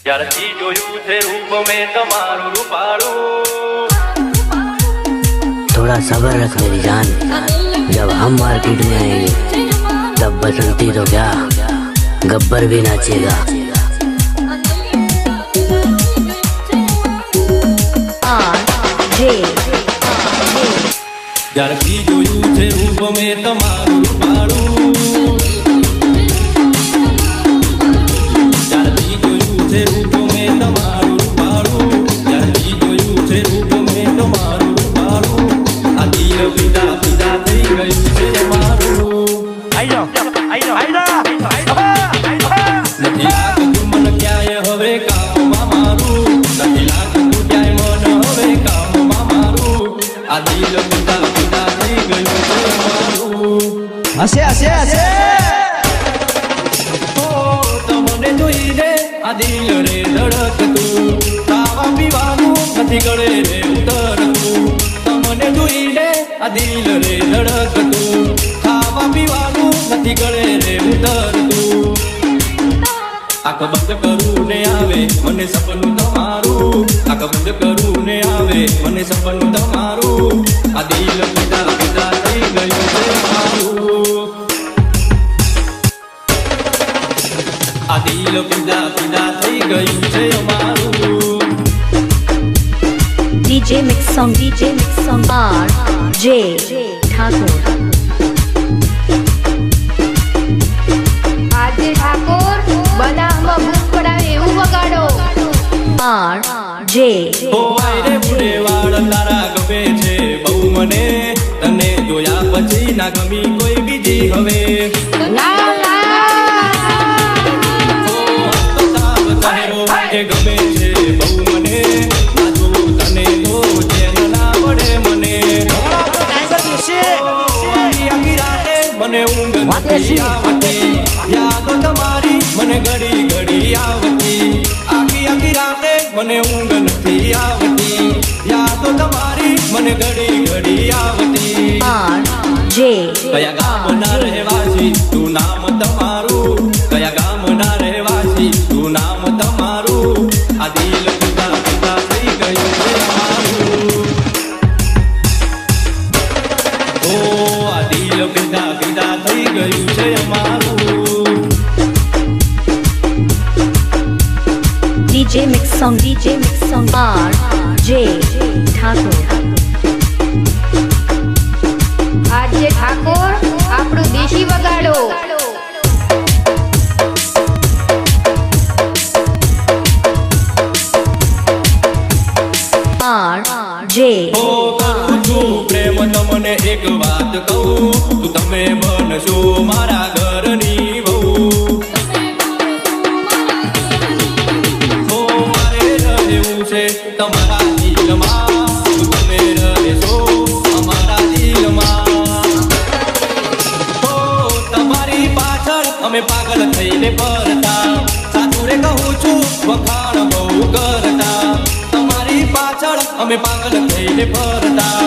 ત્યારથી જોયું છે રૂપ મેં તમારું રૂપાળું। थोड़ा सब्र रख मेरी जान, जब हम मार्केट में आएंगे तब बसंती तो क्या गब्बर भी नाचेगा। ત્યારથી જોયું છે રૂપ મેં તમારું રૂપાળું। ત્યારથી જોયું છે રૂપ મેં તમારું રૂપાળું। ત્યારથી જોયું છે રૂપ મેં તમારું રૂપાળું। આ દિલ પીડા પીડા થઈ ગયું છે મારું। નથી લાગતું મન ક્યાંય હવે કામમાં મારું। નથી લાગતું ક્યાંય મન હવે કામમાં મારું। આ દિલ પીડા પીડા થઈ ગયું છે મારું। હસે હસે હસે તમને જોઈને આ દિલ રે ધડકતું। ખાવા પીવાનું નથી ગળે રે ઉતરતું। તમને જોઈને આ દિલ રે ધડકતું। ખાવા પીવાનું નથી ગળે રે ઉતરતું। આંખ બંધ કરું ને આવે મને સપનું તમારું। આંખ બંધ કરું ને આવે મને સપનું તમારું। આ દિલ પીડા પીડા થઈ ગયું છે મારું। આ દિલ પીડા પીડા થઈ ગયું છે મારું। DJ Mix Song R.J. Thakur। આજે ઠાકોર બનાવમાં ભૂખ પડાવે એવું વગાડો। R.J. ઓ આય રે બુડે વાળ તારા ગમે છે બહુ મને। તને જોયા પછી ના ગમી કોઈ બીજી હવે। ના એ ગમે છે બહુ મને। ના જોઉં તને તો ચેન ના પડે મને। આખી રાતે મને ઊંઘ નથી આવતી। યાદો તમારી મને ઘડી ઘડી આવતી। આખી રાતે મને ઊંઘ નથી આવતી। યાદો તમારી મને ઘડી ઘડી આવતી। R.J. કયા ગામના રહેવાસી તું નામ તમારું। કયા ગામના રહેવાસી તું નામ તમારું। આ દિલ પીડા પીડા થઈ ગયું છે મારું। ઓ આ દિલ પીડા પીડા થઈ ગયું છે મારું। DJ Mix Song R.J. Thakur। આજે ઠાકોર આપણું દેશી વગાડો। R.J. ઓ કરું છું પ્રેમ તમને એક વાત કહું। તું તમે બનશો મારા ઘરની વહુ। ઓ મારે રહેવું છે તમારા દિલમાં। તું તમે રહેશો અમારા દિલમાં। ઓ તમારી પાછળ અમે પાગલ થઈને ફરતા। સાચું રે કહું છું વખાણ બહુ કરતા। તમારી પાછળ અમે પાગલ થઈને ફરતા।